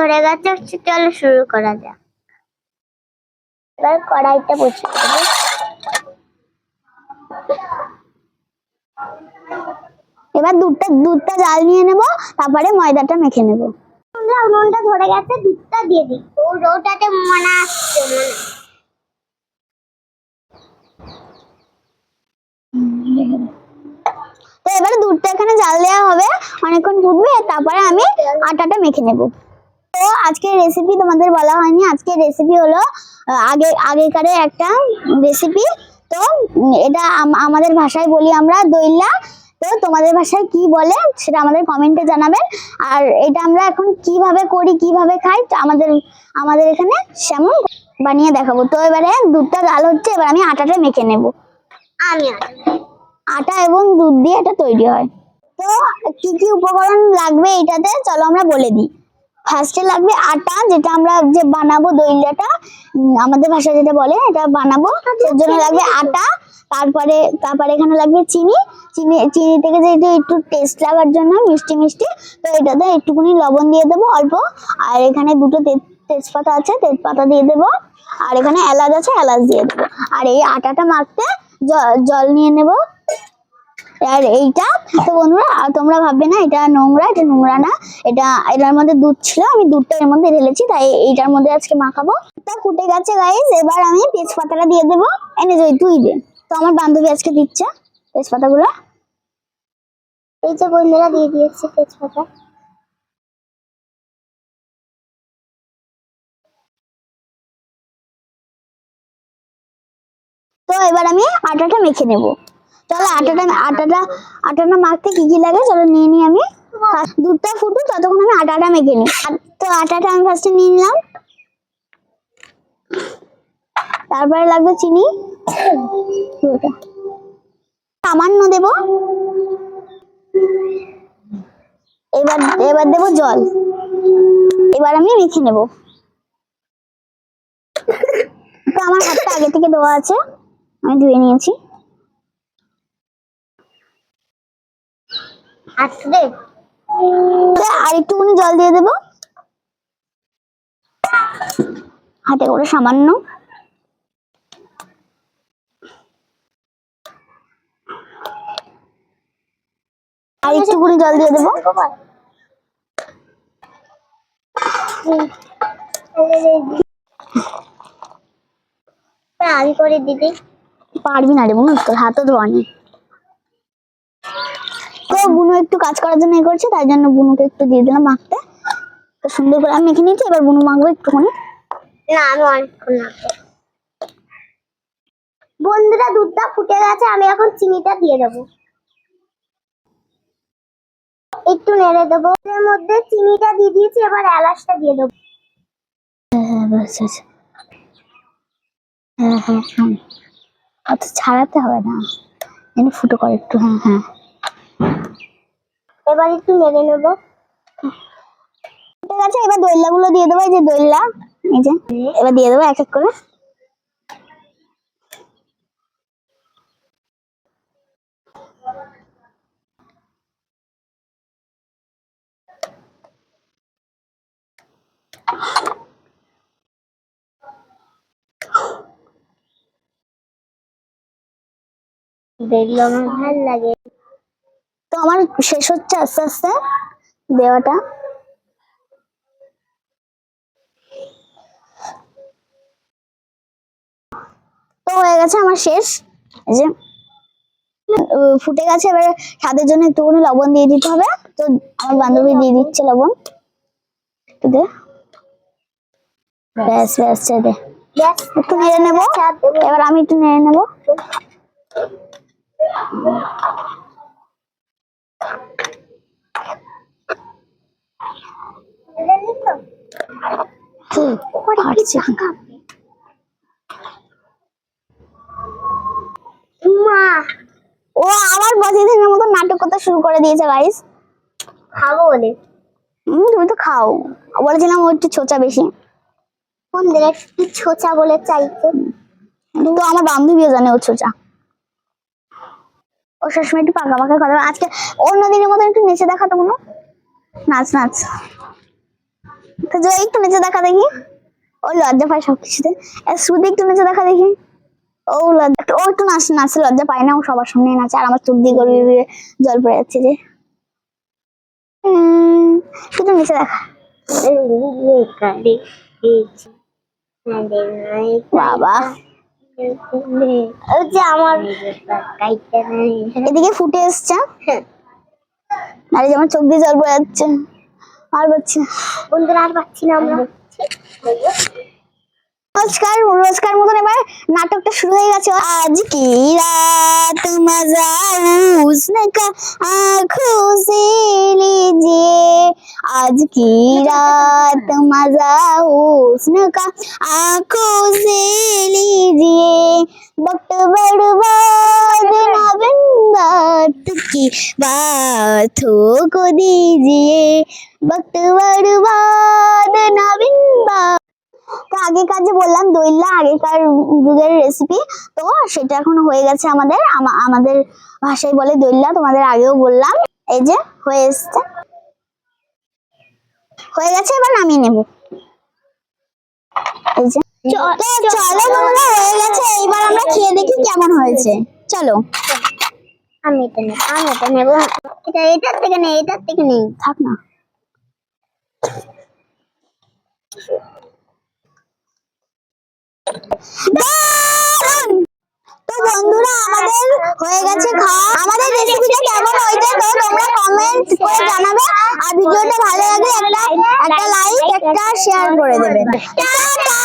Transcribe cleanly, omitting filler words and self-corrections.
ধরে গেছে, চলো শুরু করা যাক। এবার কড়াইটা বসিয়ে দেবো। এবার দুধটা জাল নিয়ে নেব, তারপরে ময়দাটা মেখে নেব। উনুনটা ধরে গেছে, দুধটা দিয়ে দিই। ওটাতে মনে আসছে তো এবারে দুধটা এখানে জাল দেওয়া হবে, অনেকক্ষণ ফুটবে, তারপরে আমি আটাটা মেখে নেব। তো আজকের রেসিপি তোমাদের বলা হয়নি, আজকের রেসিপি হলো আগেকারের একটা রেসিপি। তো এটা আমাদের ভাষায় বলি আমরা দইল্লা। তো তোমাদের ভাষায় কি বলে সেটা আমাদের কমেন্টে জানাবেন। আর এটা আমরা এখন কিভাবে করি, কিভাবে খাই, আমাদের এখানে সেমন বানিয়ে দেখাবো। তো এবারে দুধটা জাল হচ্ছে, এবার আমি আটাটা মেখে নেব। আটা এবং দুধ দিয়ে এটা তৈরি হয়। তো কি কি উপকরণ লাগবে এটাতে চলো আমরা বলে দিই। ফার্স্টে লাগবে আটা, যেটা আমরা যে বানাবো দইলাটা, আমাদের ভাষায় যেটা বলে এটা বানাবো, তার জন্য লাগবে আটা। তারপরে এখানে লাগবে চিনি থেকে যেটা একটু টেস্ট লাগার জন্য মিষ্টি মিষ্টি, তো এটাতে একটুখানি লবণ দিয়ে দেবো অল্প। আর এখানে দুটো তেজপাতা আছে, তেজপাতা দিয়ে দেবো। আর এখানে এলাচ আছে, এলাচ দিয়ে দেবো। আর এই আটাটা মাখতে জল নিয়ে নেব। আর এইটা তো বন্ধুরা তোমরা ভাববে না এটা নোংরা, এটা নোংরা না, এটার মধ্যে দুধ ছিল, আমি দুধটা এর মধ্যে ঢেলেছি, তাই এইটার মধ্যে আজকে মাখাবো। তা ফুটে গেছে গাইস, এবার আমি তেজপাতাটা দিয়ে দেবো। এনে যাই তুই দে। তো আমার বান্ধবী আজকে দিচ্ছে তেজপাতাগুলো। এই যে বন্ধুরা দিয়ে দিয়েছি তেজপাতা। তো এবার আমি আটাটা মেখে নেব। চলো আটাটা মাখতে কি কি লাগে চলো নিয়ে নিই আমি। দুধটা ফুটুক ততক্ষণ আমি আটাটা মেখে নিই। তো আটাটা আমি ফার্স্টে নিয়ে নিলাম। তারপরে লাগবে চিনি, সামান্য দেব। এবার দেব জল। এবার আমি মেখে নেব। তো আমার হাতটা আগে থেকে ধোয়া আছে, আমি ধুয়ে নিয়েছি। আর একটুখানি জল দিয়ে দেবো হাতে করে সামান্য। আর একটুখানি জল দিয়ে দেবো। আমি করে দিদি। পারবি না রে বোন, তোর হাতও ধোয়া নেই। তো বুনু একটু কাজ করার জন্য এ করছে, তাই জন্য বুনুকে একটু দিয়ে দিলাম মাখতে। তো সুন্দর করে আমি মেখে নিয়েছি, এবার বুনু মাখবো একটুখানি। না আমি অনেকক্ষণ মাখবো। বন্ধুরা দুধটা ফুটে গেছে, আমি এখন চিনিটা দিয়ে দেবো। একটু নেড়ে দেবো। এর মধ্যে চিনিটা দিয়ে দিয়েছি, এবার এলাচটা দিয়ে দেবো। হ্যাঁ অত ছাড়াতে হবে না, এনে ফুটো করে একটু। হ্যাঁ এবার একটু নেড়ে নেবো। ফুটে গেছে, এবার দইল্লা গুলো দিয়ে দেবো। এই যে দইল্লা, এই যে এবার দিয়ে দেবো এক এক করে। দেখলো আমার ভালো লাগে। তো আমার শেষ হচ্ছে আস্তে আস্তে দেওয়াটা। তো হয়ে গেছে আমার শেষ। এই যে ফুটে গেছে, এবার স্বাদের জন্য একটুখানি লবণ দিয়ে দিতে হবে। তো আমার বান্ধবী দিয়ে দিচ্ছে লবণ, একটু দে। ব্যাস ব্যাস দে, একটু নেড়ে নেবো। এবার আমি একটু নেড়ে নেবো। ও আমার প্রতিদিনের মতো নাটক করতে শুরু করে দিয়েছে গাইস। খাবো বলে তুমি তো খাও, বলেছিলাম ও একটু ছোচা বেশি। কোন দিন একটু ছোচা বলে চাইছে। তো আমার বান্ধবীও জানে ও ছোচা। ও সবসময় একটু পাকা পাকা কথা। আজকে অন্য দিনের মতো একটু নেচে দেখাতো কোনো নাচ। তো জয় একটু নিচে দেখা দেখি। ও লজ্জা পায় সবকিছুতে। শ্রুতি একটু নিচে দেখা দেখি। ও লজ্জা, ও একটু নাচে লজ্জা পায় না, ও সবার সামনে নাচে। আর আমার চোখ দিয়ে গড়িয়ে গড়িয়ে জল পড়ে যাচ্ছে যে। একটু নিচে দেখা। বাবা ওই যে আমার এদিকে ফুটে এসছে, আর যেমন চোখ দিয়ে জল পড়ে যাচ্ছে। আর পাচ্ছি না বন্ধুরা, আর পাচ্ছি না আমরা। নমস্কার, রোজকার মতন এবার নাটকটা শুরু হয়ে গেছে। আজ কি রাত মজা उसने का आंखों से लीजिए, आज की रात मजा उसने का आंखों से लीजिए, वक्त बर्बाद ना बिन बात की बातों को दीजिए, वक्त बर्बाद ना बिन बात। তো আগেকার যে বললাম দইল্লা আগেকার যুগের রেসিপি, তো সেটা এখন হয়ে গেছে আমাদের আমাদের ভাষায় বলে দইল্লা, তোমাদের আগেও বললাম। এই যে হয়ে এসছে, হয়ে গেছে, এবার নামিয়ে নেব। এই যে তো চলো তোমরা, হয়ে গেছে, এইবার আমরা খেয়ে দেখি কেমন হয়েছে। চলো। আমি এটা নেব, এটার থেকে নেই, এটার থেকে নেই। থাক না। তো বন্ধুরা আমাদের হয়ে গেছে খাওয়া। আমাদের রেসিপিটা কেমন হয়েছে তো তোমরা কমেন্ট করে জানাবে, আর ভিডিওটা ভালো লাগলে একটা লাইক একটা শেয়ার করে দেবে। টাটা।